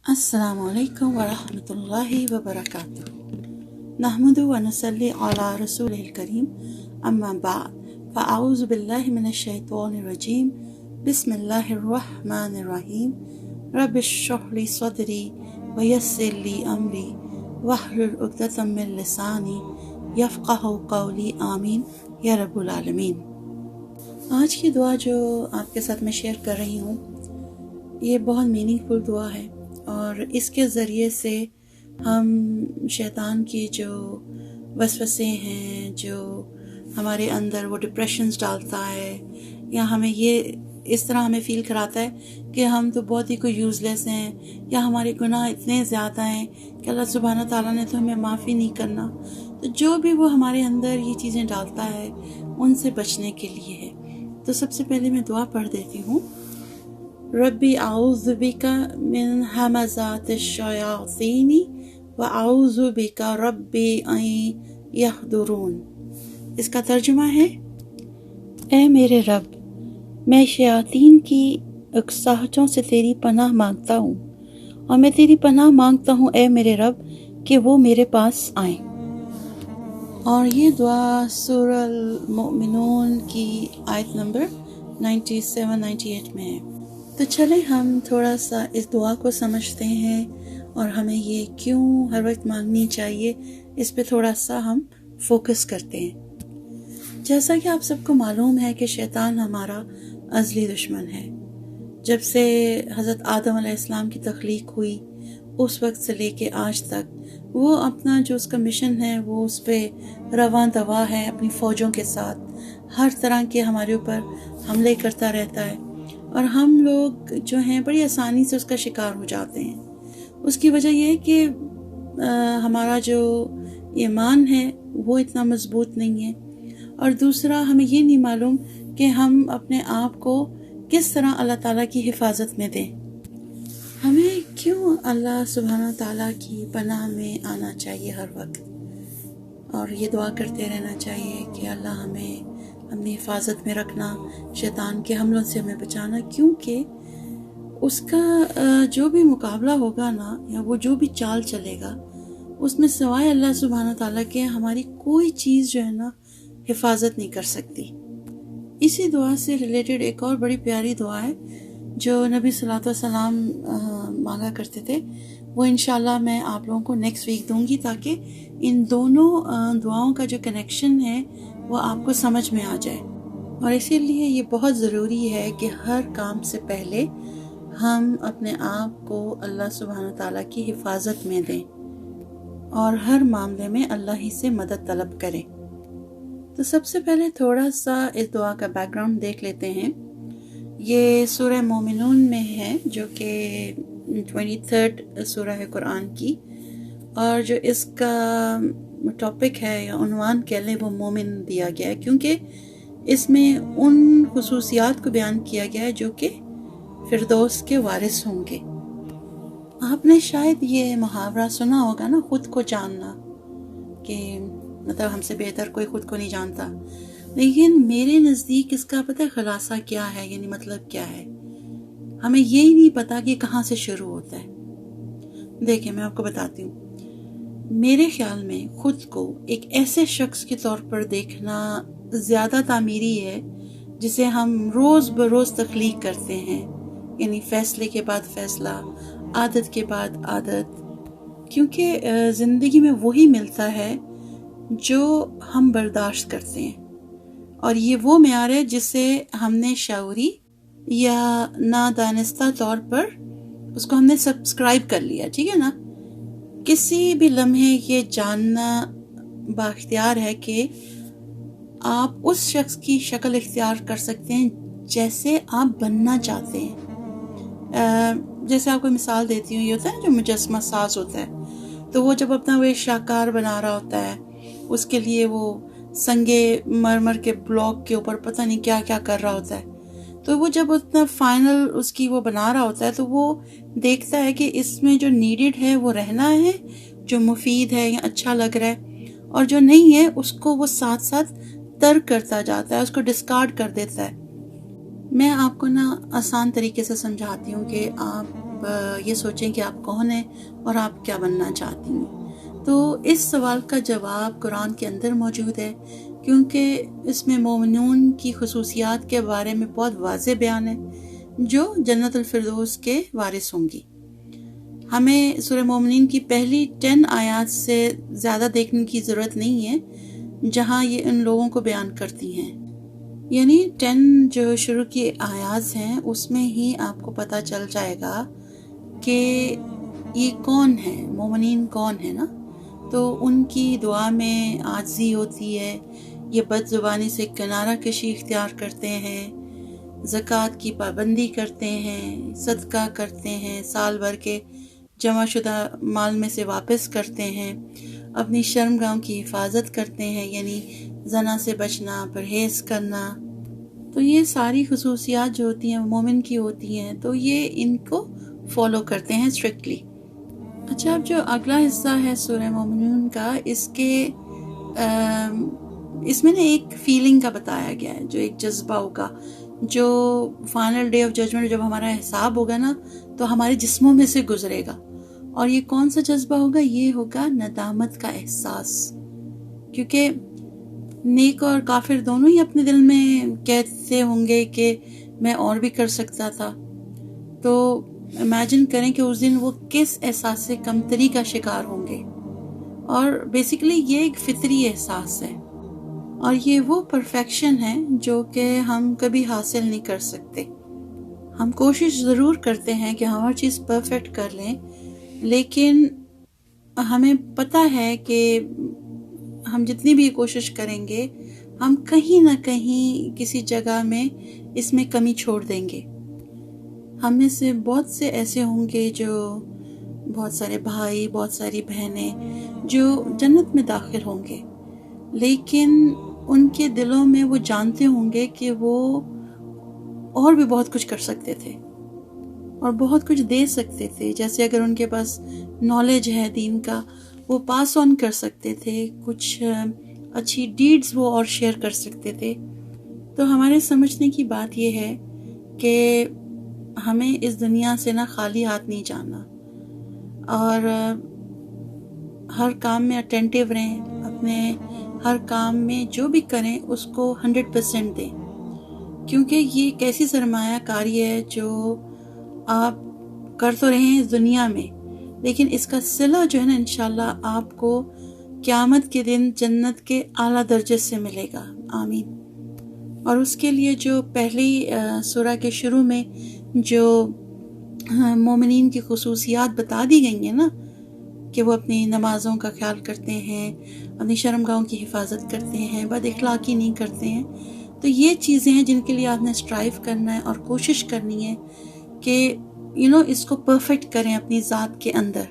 السلام علیکم ورحمۃ اللہ وبرکاتہ نحمده ونصلی علی رسولہ الکریم اما بعد فاعوذ باللہ من الشیطان الرجیم بسم اللہ الرحمن الرحیم رب اشرح لی صدری ویسر لی امری واحلل عقدۃ من لسانی یفقہوا قولی آمین یا رب العالمین۔ آج کی دعا جو آپ کے ساتھ میں شیئر کر رہی ہوں یہ بہت میننگ فل دعا ہے، اور اس کے ذریعے سے ہم شیطان کی جو وسوسے ہیں، جو ہمارے اندر وہ ڈپریشنز ڈالتا ہے، یا ہمیں یہ اس طرح ہمیں فیل کراتا ہے کہ ہم تو بہت ہی کوئی یوز لیس ہیں، یا ہمارے گناہ اتنے زیادہ ہیں کہ اللہ سبحانہ تعالیٰ نے تو ہمیں معافی نہیں کرنا، تو جو بھی وہ ہمارے اندر یہ چیزیں ڈالتا ہے ان سے بچنے کے لیے ہے۔ تو سب سے پہلے میں دعا پڑھ دیتی ہوں۔ ربی اعوذ بک من ہمزات الشیاطین واعوذ بک ربی ان یحضرون۔ اس کا ترجمہ ہے، اے میرے رب، میں شیاطین کی اکساہٹوں سے تیری پناہ مانگتا ہوں، اور میں تیری پناہ مانگتا ہوں اے میرے رب کہ وہ میرے پاس آئیں۔ اور یہ دعا سورہ المؤمنون کی آیت نمبر 97-98 میں ہے۔ تو چلیں ہم تھوڑا سا اس دعا کو سمجھتے ہیں، اور ہمیں یہ کیوں ہر وقت مانگنی چاہیے اس پہ تھوڑا سا ہم فوکس کرتے ہیں۔ جیسا کہ آپ سب کو معلوم ہے کہ شیطان ہمارا ازلی دشمن ہے۔ جب سے حضرت آدم علیہ السلام کی تخلیق ہوئی اس وقت سے لے کے آج تک وہ اپنا جو اس کا مشن ہے وہ اس پہ رواں دوا ہے، اپنی فوجوں کے ساتھ ہر طرح کے ہمارے اوپر حملے کرتا رہتا ہے، اور ہم لوگ جو ہیں بڑی آسانی سے اس کا شکار ہو جاتے ہیں۔ اس کی وجہ یہ ہے کہ ہمارا جو ایمان ہے وہ اتنا مضبوط نہیں ہے، اور دوسرا ہمیں یہ نہیں معلوم کہ ہم اپنے آپ کو کس طرح اللہ تعالیٰ کی حفاظت میں دیں۔ ہمیں کیوں اللہ سبحانہ تعالیٰ کی پناہ میں آنا چاہیے ہر وقت، اور یہ دعا کرتے رہنا چاہیے کہ اللہ ہمیں اپنی حفاظت میں رکھنا، شیطان کے حملوں سے ہمیں بچانا، کیونکہ اس کا جو بھی مقابلہ ہوگا نا، یا وہ جو بھی چال چلے گا، اس میں سوائے اللہ سبحانہ تعالیٰ کے ہماری کوئی چیز جو ہے نا حفاظت نہیں کر سکتی۔ اسی دعا سے ریلیٹڈ ایک اور بڑی پیاری دعا ہے جو نبی صلی اللہ علیہ وسلم مانگا کرتے تھے، وہ انشاءاللہ میں آپ لوگوں کو نیکسٹ ویک دوں گی، تاکہ ان دونوں دعاؤں کا جو کنیکشن ہے وہ آپ کو سمجھ میں آ جائے۔ اور اسی لیے یہ بہت ضروری ہے کہ ہر کام سے پہلے ہم اپنے آپ کو اللہ سبحانہ تعالیٰ کی حفاظت میں دیں، اور ہر معاملے میں اللہ ہی سے مدد طلب کریں۔ تو سب سے پہلے تھوڑا سا اس دعا کا بیک گراؤنڈ دیکھ لیتے ہیں۔ یہ سورہ مومنون میں ہے، جو کہ 23rd سورہ ہے قرآن کی، اور جو اس کا ٹاپک ہے یا عنوان کہہ لیں وہ مومن دیا گیا ہے، کیونکہ اس میں ان خصوصیات کو بیان کیا گیا ہے جو کہ فردوس کے وارث ہوں گے۔ آپ نے شاید یہ محاورہ سنا ہوگا نا، خود کو جاننا، کہ مطلب ہم سے بہتر کوئی خود کو نہیں جانتا، لیکن میرے نزدیک اس کا پتہ خلاصہ کیا ہے، یعنی مطلب کیا ہے، ہمیں یہی نہیں پتا کہ کہاں سے شروع ہوتا ہے۔ دیکھیں میں آپ کو بتاتی ہوں، میرے خیال میں خود کو ایک ایسے شخص کے طور پر دیکھنا زیادہ تعمیری ہے جسے ہم روز بروز تخلیق کرتے ہیں، یعنی فیصلے کے بعد فیصلہ، عادت کے بعد عادت، کیونکہ زندگی میں وہی ملتا ہے جو ہم برداشت کرتے ہیں، اور یہ وہ معیار ہے جسے ہم نے شعوری یا نادانستہ طور پر اس کو ہم نے سبسکرائب کر لیا، ٹھیک ہے نا۔ کسی بھی لمحے یہ جاننا بااختیار ہے کہ آپ اس شخص کی شکل اختیار کر سکتے ہیں جیسے آپ بننا چاہتے ہیں۔ جیسے آپ کو مثال دیتی ہوں، یہ ہوتا ہے جو مجسمہ ساز ہوتا ہے، تو وہ جب اپنا وہ شاہکار بنا رہا ہوتا ہے، اس کے لیے وہ سنگے مرمر کے بلاک کے اوپر پتہ نہیں کیا کیا کر رہا ہوتا ہے، تو وہ جب اتنا فائنل اس کی وہ بنا رہا ہوتا ہے تو وہ دیکھتا ہے کہ اس میں جو نیڈڈ ہے وہ رہنا ہے، جو مفید ہے یا اچھا لگ رہا ہے، اور جو نہیں ہے اس کو وہ ساتھ ساتھ ترک کرتا جاتا ہے، اس کو ڈسکارڈ کر دیتا ہے۔ میں آپ کو نا آسان طریقے سے سمجھاتی ہوں کہ آپ آپ یہ سوچیں کہ آپ کون ہیں اور آپ کیا بننا چاہتی ہیں. تو اس سوال کا جواب قرآن کے اندر موجود ہے، کیونکہ اس میں مومنون کی خصوصیات کے بارے میں بہت واضح بیان ہے جو جنت الفردوس کے وارث ہوں گی. ہمیں سورہ مومنین کی پہلی 10 آیات سے زیادہ دیکھنے کی ضرورت نہیں ہے جہاں یہ ان لوگوں کو بیان کرتی ہیں. یعنی 10 جو شروع کی آیات ہیں اس میں ہی آپ کو پتہ چل جائے گا کہ یہ کون ہے، مومنین کون ہے نا. تو ان کی دعا میں عاجزی ہوتی ہے، یہ بد زبانی سے کنارہ کشی اختیار کرتے ہیں، زکوٰۃ کی پابندی کرتے ہیں، صدقہ کرتے ہیں، سال بھر کے جمع شدہ مال میں سے واپس کرتے ہیں، اپنی شرمگاہوں کی حفاظت کرتے ہیں، یعنی زنا سے بچنا، پرہیز کرنا. تو یہ ساری خصوصیات جو ہوتی ہیں مومن کی ہوتی ہیں، تو یہ ان کو فالو کرتے ہیں اسٹرکٹلی. اچھا، اب جو اگلا حصہ ہے سورہ مومنون کا، اس میں نے ایک فیلنگ کا بتایا گیا ہے، جو ایک جذبہ ہوگا جو فائنل ڈے آف ججمنٹ جب ہمارا حساب ہوگا نا تو ہمارے جسموں میں سے گزرے گا. اور یہ کون سا جذبہ ہوگا؟ یہ ہوگا ندامت کا احساس، کیونکہ نیک اور کافر دونوں ہی اپنے دل میں کہتے ہوں گے کہ میں اور بھی کر سکتا تھا. تو امیجن کریں کہ اس دن وہ کس احساس کمتری کا شکار ہوں گے. اور بیسیکلی یہ ایک فطری احساس ہے، اور یہ وہ پرفیکشن ہے جو کہ ہم کبھی حاصل نہیں کر سکتے. ہم کوشش ضرور کرتے ہیں کہ ہم ہر چیز پرفیکٹ کر لیں، لیکن ہمیں پتہ ہے کہ ہم جتنی بھی کوشش کریں گے ہم کہیں نہ کہیں کسی جگہ میں اس میں کمی چھوڑ دیں گے. ہم میں سے بہت سے ایسے ہوں گے جو بہت سارے بھائی، بہت ساری بہنیں جو جنت میں داخل ہوں گے، لیکن ان کے دلوں میں وہ جانتے ہوں گے کہ وہ اور بھی بہت کچھ کر سکتے تھے اور بہت کچھ دے سکتے تھے. جیسے اگر ان کے پاس نالج ہے دین کا، وہ پاس آن کر سکتے تھے، کچھ اچھی ڈیڈز وہ اور شیئر کر سکتے تھے. تو ہمارے سمجھنے کی بات یہ ہے کہ ہمیں اس دنیا سے نہ خالی ہاتھ نہیں جانا، اور ہر کام میں اٹینٹیو رہیں، اپنے ہر کام میں جو بھی کریں اس کو 100% دیں، کیونکہ یہ ایک ایسی سرمایہ کاری ہے جو آپ کر تو رہے ہیں اس دنیا میں، لیکن اس کا صلہ جو ہے نا انشاءاللہ آپ کو قیامت کے دن جنت کے اعلیٰ درجے سے ملے گا. آمین. اور اس کے لیے جو پہلی سورہ کے شروع میں جو مومنین کی خصوصیات بتا دی گئی ہیں نا، کہ وہ اپنی نمازوں کا خیال کرتے ہیں، اپنی شرمگاہوں کی حفاظت کرتے ہیں، بد اخلاقی نہیں کرتے ہیں. تو یہ چیزیں ہیں جن کے لیے آپ نے سٹرائیو کرنا ہے اور کوشش کرنی ہے کہ اس کو پرفیکٹ کریں اپنی ذات کے اندر.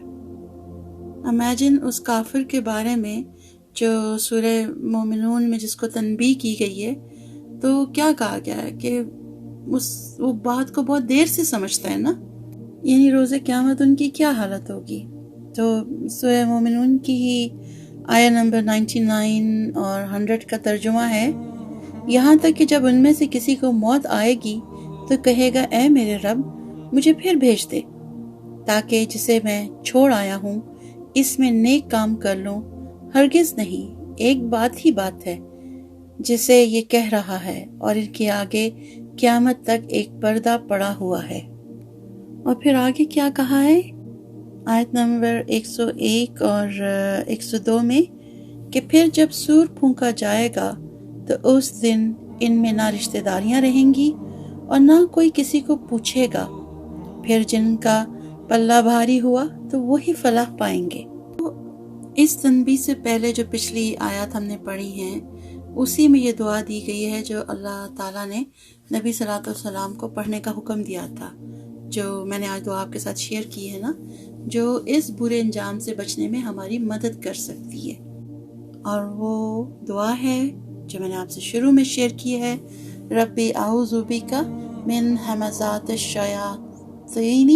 امیجن اس کافر کے بارے میں جو سورہ مومنون میں جس کو تنبیہ کی گئی ہے، تو کیا کہا گیا ہے کہ وہ بات کو بہت دیر سے سمجھتا ہے نا، یعنی روز قیامت ان کی کیا حالت ہوگی. تو سورہ مومنون کی ہی آیہ نمبر 99 اور 100 کا ترجمہ ہے، یہاں تک کہ جب ان میں سے کسی کو موت آئے گی تو کہے گا اے میرے رب مجھے پھر بھیج دے تاکہ جسے میں چھوڑ آیا ہوں اس میں نیک کام کر لوں. ہرگز نہیں، ایک بات ہی بات ہے جسے یہ کہہ رہا ہے، اور ان کے آگے قیامت تک ایک پردہ پڑا ہوا ہے. اور پھر آگے کیا کہا ہے آیت نمبر 101 اور 102 میں کہ پھر جب سور پھونکا جائے گا تو اس دن ان میں نہ رشتہ داریاں رہیں گی اور نہ کوئی کسی کو پوچھے گا. پھر جن کا پلہ بھاری ہوا تو وہی فلاح پائیں گے. اس تنبیہ سے پہلے جو پچھلی آیات ہم نے پڑھی ہیں اسی میں یہ دعا دی گئی ہے جو اللہ تعالیٰ نے نبی صلی اللہ علیہ وسلم کو پڑھنے کا حکم دیا تھا، جو میں نے آج دعا آپ کے ساتھ شیئر کی ہے نا، جو اس برے انجام سے بچنے میں ہماری مدد کر سکتی ہے. اور وہ دعا ہے جو میں نے آپ سے شروع میں شیئر کی ہے، ربی اعوذ بک من ہمزات الشیاطین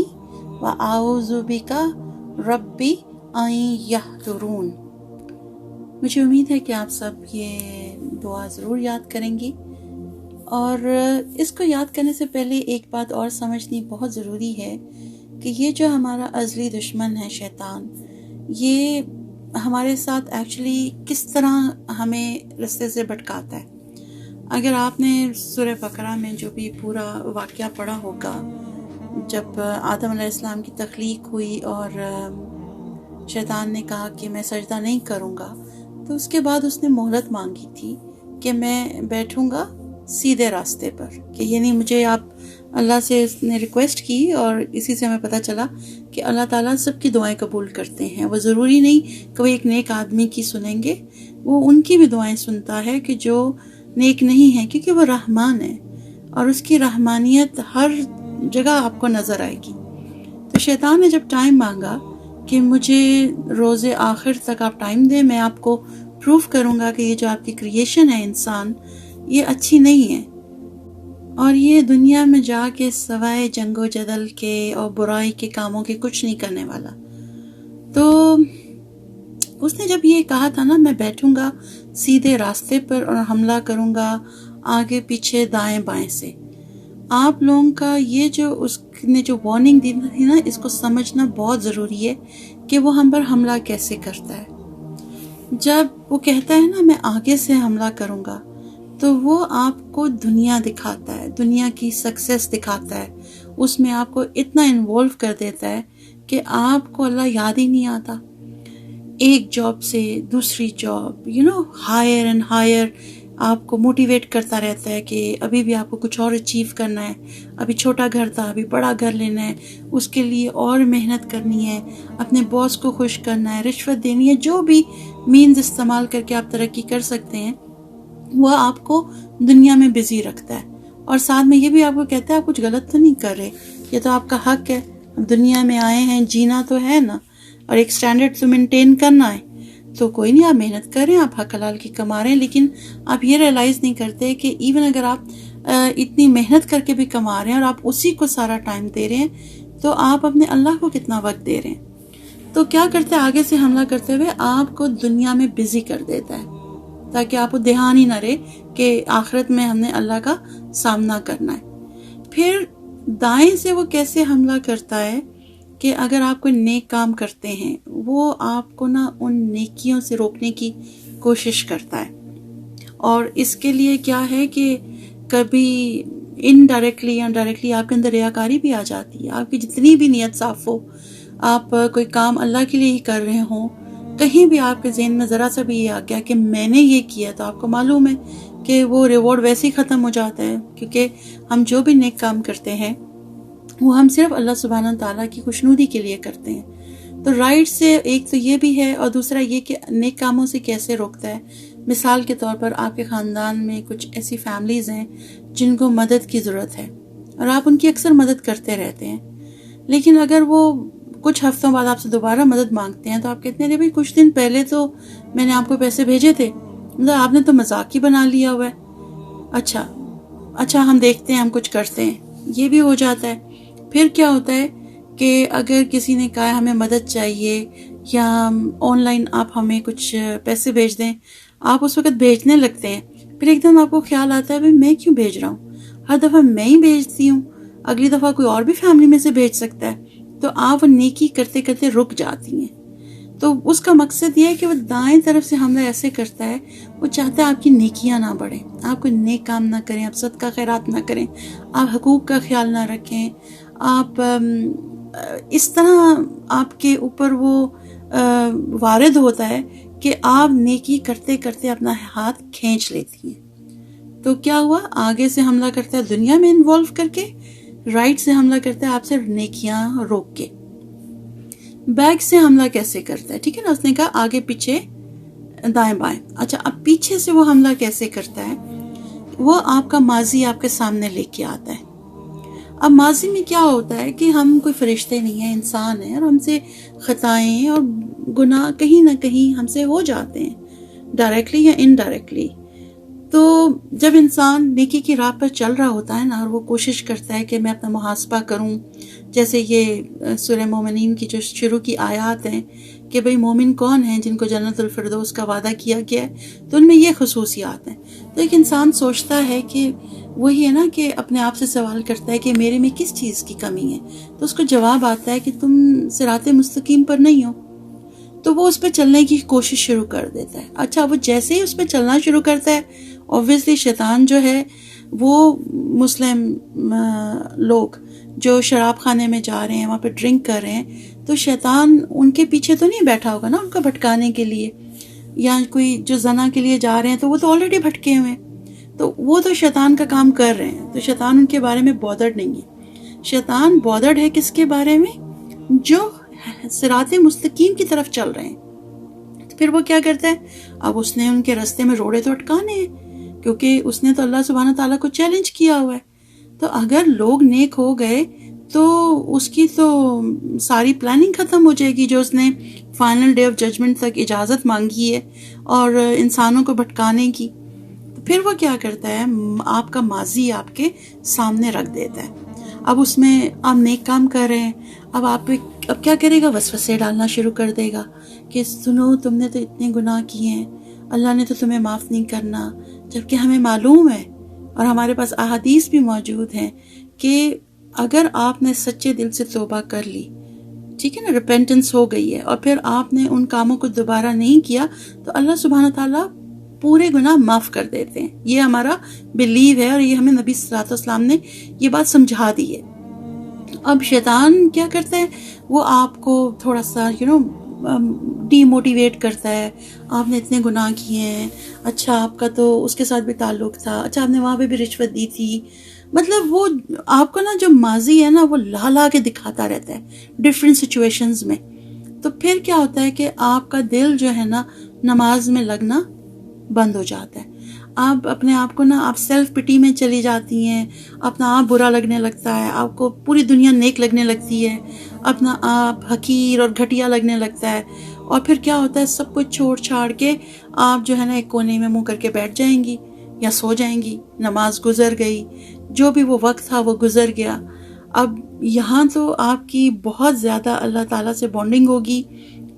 و اعوذ بک ربی ان یحضرون. مجھے امید ہے کہ آپ سب یہ دعا ضرور یاد کریں گی، اور اس کو یاد کرنے سے پہلے ایک بات اور سمجھنی بہت ضروری ہے کہ یہ جو ہمارا ازلی دشمن ہے شیطان، یہ ہمارے ساتھ ایکچولی کس طرح ہمیں رستے سے بھٹکاتا ہے۔ اگر آپ نے سورہ بقرہ میں جو بھی پورا واقعہ پڑھا ہوگا، جب آدم علیہ السلام کی تخلیق ہوئی اور شیطان نے کہا کہ میں سجدہ نہیں کروں گا، تو اس کے بعد اس نے مہلت مانگی تھی کہ میں بیٹھوں گا سیدھے راستے پر، کہ یعنی مجھے آپ اللہ سے اس نے ریکویسٹ کی، اور اسی سے ہمیں پتہ چلا کہ اللہ تعالیٰ سب کی دعائیں قبول کرتے ہیں۔ وہ ضروری نہیں کہ وہ ایک نیک آدمی کی سنیں گے، وہ ان کی بھی دعائیں سنتا ہے کہ جو نیک نہیں ہیں، کیونکہ وہ رحمان ہے اور اس کی رحمانیت ہر جگہ آپ کو نظر آئے گی۔ تو شیطان نے جب ٹائم مانگا کہ مجھے روز آخر تک آپ ٹائم دیں، میں آپ کو پروف کروں گا کہ یہ جو آپ کی کریشن ہے انسان، یہ اچھی نہیں ہے، اور یہ دنیا میں جا کے سوائے جنگ و جدل کے اور برائی کے کاموں کے کچھ نہیں کرنے والا۔ تو اس نے جب یہ کہا تھا نا، میں بیٹھوں گا سیدھے راستے پر اور حملہ کروں گا آگے پیچھے دائیں بائیں سے، آپ لوگوں کا یہ جو اس نے جو وارننگ دی تھی نا، اس کو سمجھنا بہت ضروری ہے کہ وہ ہم پر حملہ کیسے کرتا ہے۔ جب وہ کہتا ہے نا میں آگے سے حملہ کروں گا، تو وہ آپ کو دنیا دکھاتا ہے، دنیا کی سکسیس دکھاتا ہے، اس میں آپ کو اتنا انوالو کر دیتا ہے کہ آپ کو اللہ یاد ہی نہیں آتا۔ ایک جاب سے دوسری جاب، ہائر اینڈ ہائر، آپ کو موٹیویٹ کرتا رہتا ہے کہ ابھی بھی آپ کو کچھ اور اچیو کرنا ہے، ابھی چھوٹا گھر تھا ابھی بڑا گھر لینا ہے، اس کے لیے اور محنت کرنی ہے، اپنے باس کو خوش کرنا ہے، رشوت دینی ہے، جو بھی مینز استعمال کر کے آپ ترقی کر سکتے ہیں، وہ آپ کو دنیا میں بزی رکھتا ہے، اور ساتھ میں یہ بھی آپ کو کہتا ہے آپ کچھ غلط تو نہیں کر رہے، یہ تو آپ کا حق ہے، دنیا میں آئے ہیں، جینا تو ہے نا، اور ایک سٹینڈرڈ تو مینٹین کرنا ہے، تو کوئی نہیں، آپ محنت کر رہے ہیں، آپ حق حلال کی کما رہے ہیں، لیکن آپ یہ ریئلائز نہیں کرتے کہ ایون اگر آپ اتنی محنت کر کے بھی کما رہے ہیں اور آپ اسی کو سارا ٹائم دے رہے ہیں، تو آپ اپنے اللہ کو کتنا وقت دے رہے ہیں۔ تو کیا کرتے ہیں، آگے سے حملہ کرتے ہوئے آپ کو دنیا میں بزی کر دیتا ہے، تاکہ آپ کو دھیان ہی نہ رہے کہ آخرت میں ہم نے اللہ کا سامنا کرنا ہے۔ پھر دائیں سے وہ کیسے حملہ کرتا ہے کہ اگر آپ کوئی نیک کام کرتے ہیں، وہ آپ کو نا ان نیکیوں سے روکنے کی کوشش کرتا ہے، اور اس کے لیے کیا ہے کہ کبھی انڈائریکٹلی یا ڈائریکٹلی آپ کے اندر ریاکاری بھی آ جاتی ہے۔ آپ کی جتنی بھی نیت صاف ہو، آپ کوئی کام اللہ کے لیے ہی کر رہے ہوں، کہیں بھی آپ کے ذہن میں ذرا سا بھی یہ آ گیا کہ میں نے یہ کیا، تو آپ کو معلوم ہے کہ وہ ریوارڈ ویسے ہی ختم ہو جاتا ہے، کیونکہ ہم جو بھی نیک کام کرتے ہیں وہ ہم صرف اللہ سبحانہ تعالیٰ کی خوشنودی کے لیے کرتے ہیں۔ تو رائٹ سے ایک تو یہ بھی ہے، اور دوسرا یہ کہ نیک کاموں سے کیسے روکتا ہے۔ مثال کے طور پر آپ کے خاندان میں کچھ ایسی فیملیز ہیں جن کو مدد کی ضرورت ہے، اور آپ ان کی اکثر مدد کرتے رہتے ہیں، لیکن اگر وہ کچھ ہفتوں بعد آپ سے دوبارہ مدد مانگتے ہیں تو آپ کہتے ہیں بھائی کچھ دن پہلے تو میں نے آپ کو پیسے بھیجے تھے، مطلب آپ نے تو مذاق ہی بنا لیا ہوا ہے، اچھا ہم دیکھتے ہیں، ہم کچھ کرتے ہیں، یہ بھی ہو جاتا ہے۔ پھر کیا ہوتا ہے کہ اگر کسی نے کہا ہمیں مدد چاہیے یا آن لائن آپ ہمیں کچھ پیسے بھیج دیں، آپ اس وقت بھیجنے لگتے ہیں، پھر ایک دم آپ کو خیال آتا ہے بھائی میں کیوں بھیج رہا ہوں، ہر دفعہ میں ہی بھیجتی ہوں، اگلی دفعہ کوئی اور بھی فیملی میں سے بھیج سکتا ہے، تو آپ وہ نیکی کرتے کرتے رک جاتی ہیں۔ تو اس کا مقصد یہ ہے کہ وہ دائیں طرف سے حملہ ایسے کرتا ہے، وہ چاہتا ہے آپ کی نیکیاں نہ بڑھیں، آپ کوئی نیک کام نہ کریں، آپ صدقہ خیرات نہ کریں، آپ حقوق کا خیال نہ رکھیں، آپ اس طرح آپ کے اوپر وہ وارد ہوتا ہے کہ آپ نیکی کرتے کرتے اپنا ہاتھ کھینچ لیتی ہیں۔ تو کیا ہوا، آگے سے حملہ کرتا ہے دنیا میں انوالو کر کے، رائٹ سے حملہ کرتا ہے آپ سے نیکیاں روک کے۔ بیک سے حملہ کیسے کرتا ہے، ٹھیک ہے نا، اس نے کہا آگے پیچھے دائیں بائیں۔ اچھا، اب پیچھے سے وہ حملہ کیسے کرتا ہے، وہ آپ کا ماضی آپ کے سامنے لے کے آتا ہے۔ اب ماضی میں کیا ہوتا ہے کہ ہم کوئی فرشتے نہیں ہیں، انسان ہیں، اور ہم سے خطائیں اور گناہ کہیں نہ کہیں ہم سے ہو جاتے ہیں، ڈائریکٹلی یا انڈائریکٹلی۔ تو جب انسان نیکی کی راہ پر چل رہا ہوتا ہے نا، اور وہ کوشش کرتا ہے کہ میں اپنا محاسبہ کروں، جیسے یہ سورہ مومنین کی جو شروع کی آیات ہیں کہ بھئی مومن کون ہیں جن کو جنت الفردوس کا وعدہ کیا گیا ہے، تو ان میں یہ خصوصیات ہیں. تو ایک انسان سوچتا ہے کہ وہی ہے نا کہ اپنے آپ سے سوال کرتا ہے کہ میرے میں کس چیز کی کمی ہے، تو اس کو جواب آتا ہے کہ تم صراط مستقیم پر نہیں ہو. تو وہ اس پہ چلنے کی کوشش شروع کر دیتا ہے. اچھا، وہ جیسے ہی اس پہ چلنا شروع کرتا ہے، اوبویسلی شیطان جو ہے وہ مسلم لوگ جو شراب خانے میں جا رہے ہیں، وہاں پہ ڈرنک کر رہے ہیں، تو شیطان ان کے پیچھے تو نہیں بیٹھا ہوگا نا ان کو بھٹکانے کے لیے، یا کوئی جو زنا کے لیے جا رہے ہیں تو وہ تو آلریڈی بھٹکے ہوئے ہیں، تو وہ تو شیطان کا کام کر رہے ہیں. تو شیطان ان کے بارے میں بودرڈ نہیں ہے. شیطان بودرڈ ہے کس کے بارے میں؟ جو صراط مستقیم کی طرف چل رہے ہیں. تو پھر وہ کیا کرتا ہے؟ اب اس نے ان کے رستے میں روڑے تو اٹکانے ہیں، کیونکہ اس نے تو اللہ سبحانہ تعالیٰ کو چیلنج کیا ہوا ہے. تو اگر لوگ نیک ہو گئے تو اس کی تو ساری پلاننگ ختم ہو جائے گی جو اس نے فائنل ڈے آف ججمنٹ تک اجازت مانگی ہے اور انسانوں کو بھٹکانے کی. تو پھر وہ کیا کرتا ہے؟ آپ کا ماضی آپ کے سامنے رکھ دیتا ہے. اب اس میں آپ نیک کام کر رہے ہیں، اب کیا کرے گا؟ وسوسے ڈالنا شروع کر دے گا کہ سنو تم نے تو اتنے گناہ کیے ہیں، اللہ نے تو تمہیں معاف نہیں کرنا. جبکہ ہمیں معلوم ہے اور ہمارے پاس احادیث بھی موجود ہیں کہ اگر آپ نے سچے دل سے توبہ کر لی، ٹھیک ہے نا، ریپینٹنس ہو گئی ہے، اور پھر آپ نے ان کاموں کو دوبارہ نہیں کیا، تو اللہ سبحانہ تعالیٰ پورے گناہ معاف کر دیتے ہیں. یہ ہمارا بلیو ہے، اور یہ ہمیں نبی صلی اللہ علیہ وسلم نے یہ بات سمجھا دی ہے. اب شیطان کیا کرتا ہے؟ وہ آپ کو تھوڑا سا ڈی موٹیویٹ کرتا ہے. آپ نے اتنے گناہ کیے ہیں، اچھا آپ کا تو اس کے ساتھ بھی تعلق تھا، اچھا آپ نے وہاں پہ بھی رشوت دی تھی. مطلب وہ آپ کو نا جو ماضی ہے نا وہ لا کے دکھاتا رہتا ہے ڈفرینٹ سچویشنز میں. تو پھر کیا ہوتا ہے کہ آپ کا دل جو ہے نا نماز میں لگنا بند ہو جاتا ہے. آپ اپنے آپ کو نا آپ سیلف پٹی میں چلی جاتی ہیں، اپنا آپ برا لگنے لگتا ہے، آپ کو پوری دنیا نیک لگنے لگتی ہے، اپنا آپ حقیر اور گھٹیا لگنے لگتا ہے. اور پھر کیا ہوتا ہے؟ سب کچھ چھوڑ چھاڑ کے آپ جو ہے نا ایک کونے میں منہ کر کے بیٹھ جائیں گی یا سو جائیں گی. نماز گزر گئی، جو بھی وہ وقت تھا وہ گزر گیا. اب یہاں تو آپ کی بہت زیادہ اللہ تعالیٰ سے بانڈنگ ہوگی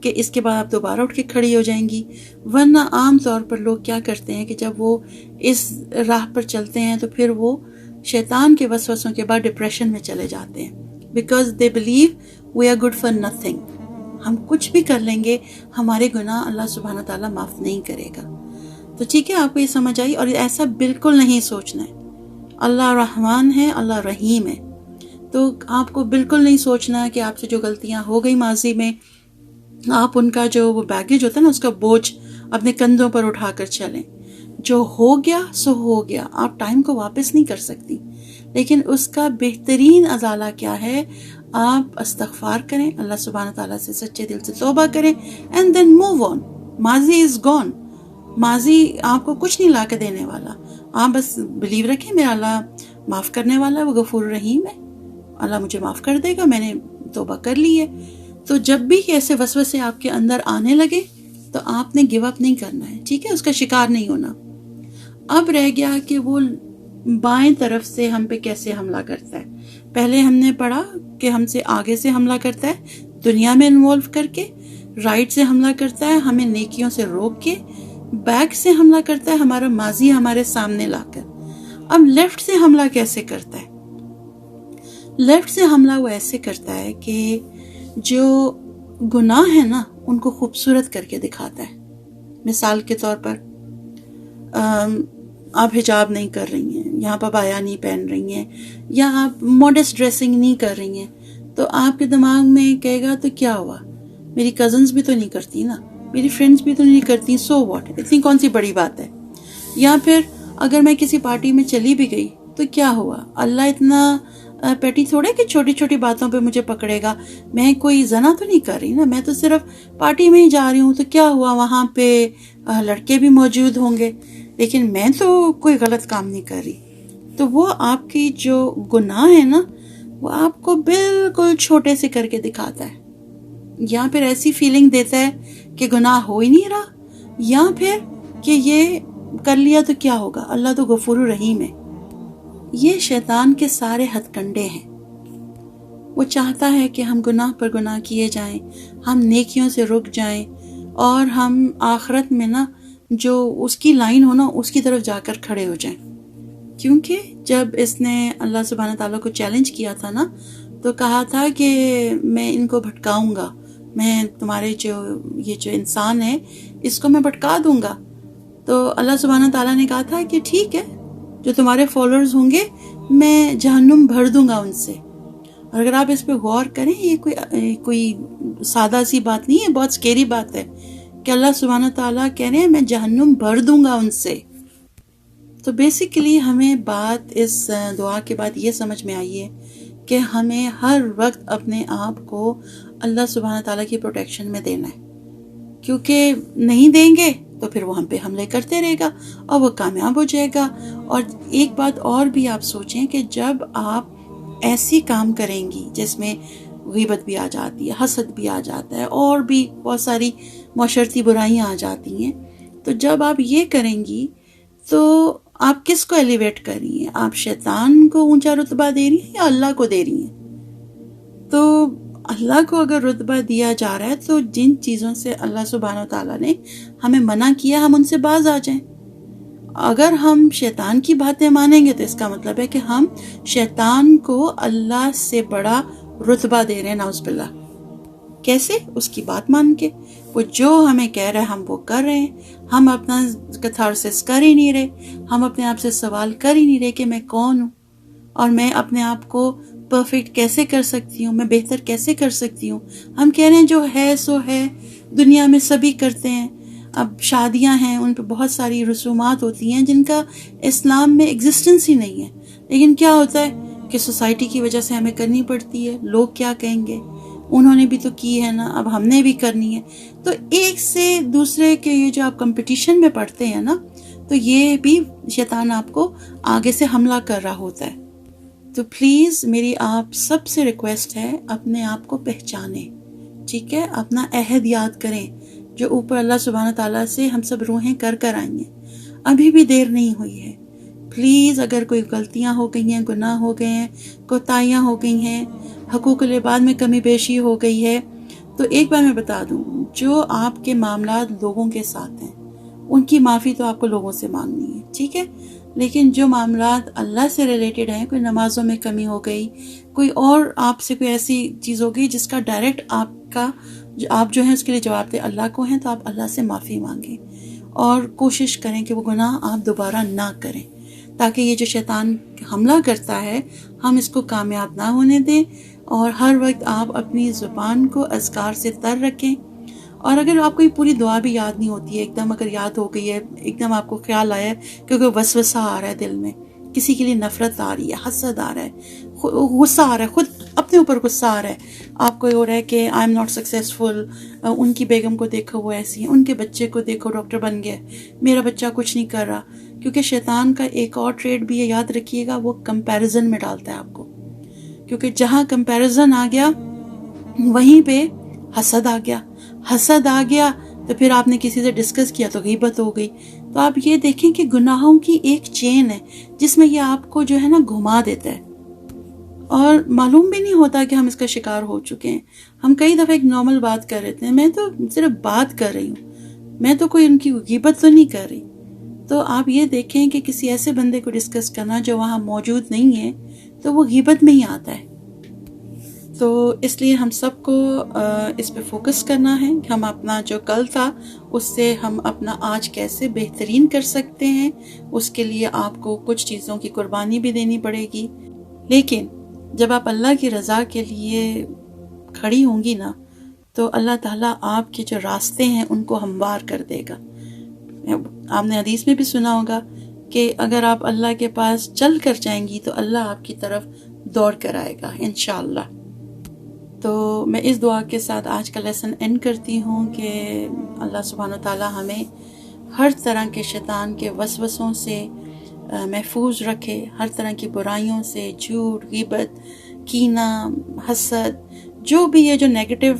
کہ اس کے بعد آپ دوبارہ اٹھ کے کھڑی ہو جائیں گی. ورنہ عام طور پر لوگ کیا کرتے ہیں کہ جب وہ اس راہ پر چلتے ہیں تو پھر وہ شیطان کے وسوسوں کے بعد ڈپریشن میں چلے جاتے ہیں. Because they believe we are good for nothing. ہم کچھ بھی کر لیں گے، ہمارے گناہ اللہ سبحانہ تعالیٰ معاف نہیں کرے گا. تو ٹھیک ہے، آپ کو یہ سمجھ آئی؟ اور ایسا بالکل نہیں سوچنا ہے. اللہ رحمان ہے، اللہ رحیم ہے. تو آپ کو بالکل نہیں سوچنا کہ آپ سے جو غلطیاں ہو گئی ماضی میں، آپ ان کا جو وہ بیگیج ہوتا ہے نا اس کا بوجھ اپنے کندھوں پر اٹھا کر چلیں. جو ہو گیا سو ہو گیا، آپ ٹائم کو واپس نہیں کر سکتی، لیکن اس کا بہترین ازالہ کیا ہے؟ آپ استغفار کریں، اللہ سبحانہ تعالیٰ سے سچے دل سے توبہ کریں، اینڈ دین موو آن. ماضی از گون. ماضی آپ کو کچھ نہیں لا کے دینے والا. آپ بس بلیو رکھیں میرا اللہ معاف کرنے والا ہے، وہ غفور رحیم ہے، اللہ مجھے معاف کر دے گا، میں نے توبہ کر لی ہے. تو جب بھی ایسے وسوسے آپ کے اندر آنے لگے تو آپ نے گیو اپ نہیں کرنا ہے، ٹھیک ہے، اس کا شکار نہیں ہونا. اب رہ گیا کہ وہ بائیں طرف سے ہم پہ کیسے حملہ کرتا ہے. پہلے ہم نے پڑھا کہ ہم سے آگے سے حملہ کرتا ہے دنیا میں انوالو کر کے، رائٹ سے حملہ کرتا ہے ہمیں نیکیوں سے روک کے، بیک سے حملہ کرتا ہے ہمارا ماضی ہمارے سامنے لا کر. اب لیفٹ سے حملہ کیسے کرتا ہے؟ لیفٹ سے حملہ وہ ایسے کرتا ہے کہ جو گناہ ہے نا ان کو خوبصورت کر کے دکھاتا ہے. مثال کے طور پر آپ حجاب نہیں کر رہی ہیں، یہاں پر بایا نہیں پہن رہی ہیں، یا آپ ماڈسٹ ڈریسنگ نہیں کر رہی ہیں، تو آپ کے دماغ میں کہے گا تو کیا ہوا، میری کزنز بھی تو نہیں کرتی نا، میری فرینڈز بھی تو نہیں کرتی، سو واٹ، اتنی کون سی بڑی بات ہے. یا پھر اگر میں کسی پارٹی میں چلی بھی گئی تو کیا ہوا، اللہ اتنا پیٹی تھوڑے کہ چھوٹی چھوٹی باتوں پہ مجھے پکڑے گا. میں کوئی زنا تو نہیں کر رہی نا، میں تو صرف پارٹی میں ہی جا رہی ہوں، تو کیا ہوا، وہاں پہ لڑکے بھی موجود ہوں گے، لیکن میں تو کوئی غلط کام نہیں کر رہی. تو وہ آپ کی جو گناہ ہے نا وہ آپ کو بالکل چھوٹے سے کر کے دکھاتا ہے، یا پھر ایسی فیلنگ دیتا ہے کہ گناہ ہو ہی نہیں رہا، یا پھر کہ یہ کر لیا تو کیا ہوگا، اللہ تو غفور رحیم ہے۔ یہ شیطان کے سارے ہتھ کنڈے ہیں۔ وہ چاہتا ہے کہ ہم گناہ پر گناہ کیے جائیں، ہم نیکیوں سے رک جائیں، اور ہم آخرت میں نا جو اس کی لائن ہو نا اس کی طرف جا کر کھڑے ہو جائیں۔ کیونکہ جب اس نے اللہ سبحانہ تعالیٰ کو چیلنج کیا تھا نا، تو کہا تھا کہ میں ان کو بھٹکاؤں گا، میں تمہارے یہ جو انسان ہے اس کو میں بھٹکا دوں گا۔ تو اللہ سبحانہ تعالیٰ نے کہا تھا کہ ٹھیک ہے، جو تمہارے فالوورز ہوں گے میں جہنم بھر دوں گا ان سے۔ اور اگر آپ اس پہ غور کریں، یہ کوئی سادہ سی بات نہیں ہے، بہت سکیری بات ہے کہ اللہ سبحانہ تعالیٰ کہہ رہے ہیں میں جہنم بھر دوں گا ان سے۔ تو بیسیکلی ہمیں بات اس دعا کے بعد یہ سمجھ میں آئی ہے کہ ہمیں ہر وقت اپنے آپ کو اللہ سبحانہ تعالیٰ کی پروٹیکشن میں دینا ہے، کیونکہ نہیں دیں گے تو پھر وہ ہم پہ حملے کرتے رہے گا اور وہ کامیاب ہو جائے گا۔ اور ایک بات اور بھی آپ سوچیں کہ جب آپ ایسی کام کریں گی جس میں غیبت بھی آ جاتی ہے، حسد بھی آ جاتا ہے، اور بھی بہت ساری معاشرتی برائیاں آ جاتی ہیں، تو جب آپ یہ کریں گی تو آپ کس کو ایلیویٹ کر رہی ہیں؟ آپ شیطان کو اونچا رتبہ دے رہی ہیں یا اللہ کو دے رہی ہیں؟ تو اللہ کو اگر رتبہ دیا جا رہا ہے تو جن چیزوں سے اللہ سبحانہ تعالیٰ نے ہمیں منع کیا ہم ان سے باز آ جائیں۔ اگر ہم شیطان کی باتیں مانیں گے تو اس کا مطلب ہے کہ ہم شیطان کو اللہ سے بڑا رتبہ دے رہے ہیں، نعوذ باللہ۔ کیسے؟ اس کی بات مان کے، وہ جو ہمیں کہہ رہا ہے ہم وہ کر رہے ہیں، ہم اپنا کتھارسس کر ہی نہیں رہے، ہم اپنے آپ سے سوال کر ہی نہیں رہے کہ میں کون ہوں اور میں اپنے آپ کو پرفیکٹ کیسے کر سکتی ہوں، میں بہتر کیسے کر سکتی ہوں۔ ہم کہہ رہے ہیں جو ہے سو ہے، دنیا میں سبھی کرتے ہیں۔ اب شادیاں ہیں، ان پہ بہت ساری رسومات ہوتی ہیں جن کا اسلام میں ایگزسٹنس ہی نہیں ہے، لیکن کیا ہوتا ہے کہ سوسائٹی کی وجہ سے ہمیں کرنی پڑتی ہے۔ لوگ کیا کہیں گے، انہوں نے بھی تو کی ہے نا، اب ہم نے بھی کرنی ہے۔ تو ایک سے دوسرے کے یہ جو آپ کمپٹیشن میں پڑھتے ہیں نا، تو یہ بھی شیطان آپ کو آگے سے حملہ کر رہا ہوتا ہے۔ تو پلیز میری آپ سب سے ریکویسٹ ہے، اپنے آپ کو پہچانیں، ٹھیک ہے؟ اپنا عہد یاد کریں جو اوپر اللہ سبحانہ تعالیٰ سے ہم سب روحیں کر آئی ہیں۔ ابھی بھی دیر نہیں ہوئی ہے۔ پلیز اگر کوئی غلطیاں ہو گئی ہیں، گناہ ہو گئے ہیں، کوتاہیاں ہو گئی ہیں، حقوق العباد میں کمی بیشی ہو گئی ہے، تو ایک بار میں بتا دوں، جو آپ کے معاملات لوگوں کے ساتھ ہیں ان کی معافی تو آپ کو لوگوں سے مانگنی ہے، ٹھیک ہے؟ لیکن جو معاملات اللہ سے ریلیٹڈ ہیں، کوئی نمازوں میں کمی ہو گئی، کوئی اور آپ سے کوئی ایسی چیز ہو گئی جس کا ڈائریکٹ آپ جو ہیں اس کے لیے جواب دے اللہ کو ہیں، تو آپ اللہ سے معافی مانگیں اور کوشش کریں کہ وہ گناہ آپ دوبارہ نہ کریں، تاکہ یہ جو شیطان حملہ کرتا ہے ہم اس کو کامیاب نہ ہونے دیں۔ اور ہر وقت آپ اپنی زبان کو اذکار سے تر رکھیں، اور اگر آپ کو یہ پوری دعا بھی یاد نہیں ہوتی ہے، ایک دم اگر یاد ہو گئی ہے، ایک دم آپ کو خیال آیا ہے کیونکہ وسوسہ آ رہا ہے دل میں، کسی کے لیے نفرت آ رہی ہے، حسد آ رہا ہے، غصہ آ رہا ہے، خود اپنے اوپر غصہ آ رہا ہے، آپ کو یہ ہو رہا ہے کہ آئی ایم ناٹ سکسیسفل، ان کی بیگم کو دیکھو وہ ایسی ہیں، ان کے بچے کو دیکھو ڈاکٹر بن گیا، میرا بچہ کچھ نہیں کر رہا۔ کیونکہ شیطان کا ایک اور ٹریڈ بھی ہے، یاد رکھیے گا، وہ کمپیریزن میں ڈالتا ہے آپ کو، کیونکہ جہاں کمپیریزن آ گیا وہیں پہ حسد آ گیا، حسد آ گیا تو پھر آپ نے کسی سے ڈسکس کیا تو غیبت ہو گئی۔ تو آپ یہ دیکھیں کہ گناہوں کی ایک چین ہے جس میں یہ آپ کو جو ہے نا گھما دیتا ہے، اور معلوم بھی نہیں ہوتا کہ ہم اس کا شکار ہو چکے ہیں۔ ہم کئی دفعہ ایک نارمل بات کر رہے ہیں، میں تو صرف بات کر رہی ہوں، میں تو کوئی ان کی غیبت تو نہیں کر رہی۔ تو آپ یہ دیکھیں کہ کسی ایسے بندے کو ڈسکس کرنا جو وہاں موجود نہیں ہے تو وہ غیبت میں ہی آتا ہے۔ تو اس لیے ہم سب کو اس پہ فوکس کرنا ہے کہ ہم اپنا جو کل تھا اس سے ہم اپنا آج کیسے بہترین کر سکتے ہیں۔ اس کے لیے آپ کو کچھ چیزوں کی قربانی بھی دینی پڑے گی، لیکن جب آپ اللہ کی رضا کے لیے کھڑی ہوں گی نا، تو اللہ تعالیٰ آپ کے جو راستے ہیں ان کو ہموار کر دے گا۔ آپ نے حدیث میں بھی سنا ہوگا کہ اگر آپ اللہ کے پاس چل کر جائیں گی تو اللہ آپ کی طرف دوڑ کر آئے گا انشاءاللہ۔ تو میں اس دعا کے ساتھ آج کا لیسن اینڈ کرتی ہوں کہ اللہ سبحانہ تعالیٰ ہمیں ہر طرح کے شیطان کے وسوسوں سے محفوظ رکھے، ہر طرح کی برائیوں سے، جھوٹ، غیبت، کینہ، حسد، جو بھی یہ جو نیگیٹو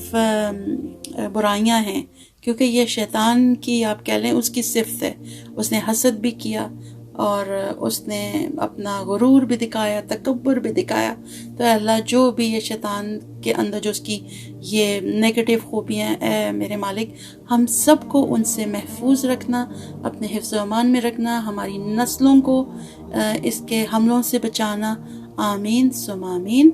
برائیاں ہیں، کیونکہ یہ شیطان کی آپ کہہ لیں اس کی صفت ہے. اس نے حسد بھی کیا اور اس نے اپنا غرور بھی دکھایا، تکبر بھی دکھایا. تو اے اللہ جو بھی یہ شیطان کے اندر جو اس کی یہ نیگیٹو خوبیاں، اے میرے مالک ہم سب کو ان سے محفوظ رکھنا، اپنے حفظ و امان میں رکھنا، ہماری نسلوں کو اس کے حملوں سے بچانا. آمین ثم آمین.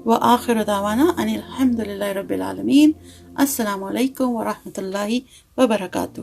وآخر دعوانا ان الحمد للہ رب العالمین. السلام علیکم ورحمۃ اللہ وبرکاتہ.